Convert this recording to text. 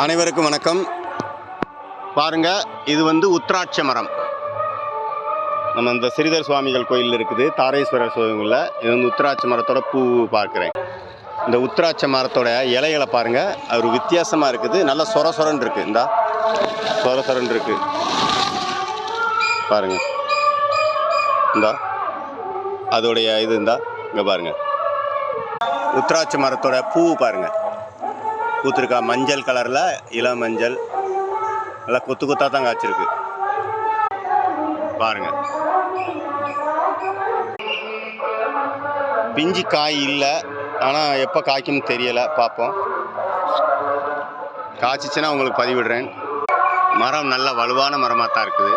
அனைவருக்கும் வணக்கம். பாருங்க, இது வந்து உத்திராட்ச மரம். நம்ம இந்த ஸ்ரீதர் சுவாமிகள் கோயிலில் இருக்குது, தாரேஸ்வரர் கோயிலில். இது வந்து உத்திராட்ச மரத்தோட பூ பார்க்குறேன். இந்த உத்திராட்ச மரத்தோட இலைகளை பாருங்க, அது வித்தியாசமாக இருக்குது. நல்லா சொர சொரன்னு இருக்குது. இந்தா சொர சொரன்னு இருக்குது பாருங்க. இந்தா அதோடைய இது இந்தா இங்கே பாருங்க. உத்திராட்ச மரத்தோட பூ பாருங்க, பூத்திருக்கா மஞ்சள் கலரில், இளம் மஞ்சள், நல்லா கொத்து கொத்தாக தான் காய்ச்சிருக்கு பாருங்க. பிஞ்சு காய் இல்லை, ஆனால் எப்போ காய்க்கும்னு தெரியலை, பார்ப்போம். காய்ச்சிச்சுன்னா உங்களுக்கு பதிவிடுறேன். மரம் நல்ல வலுவான மரமாக தான் இருக்குது.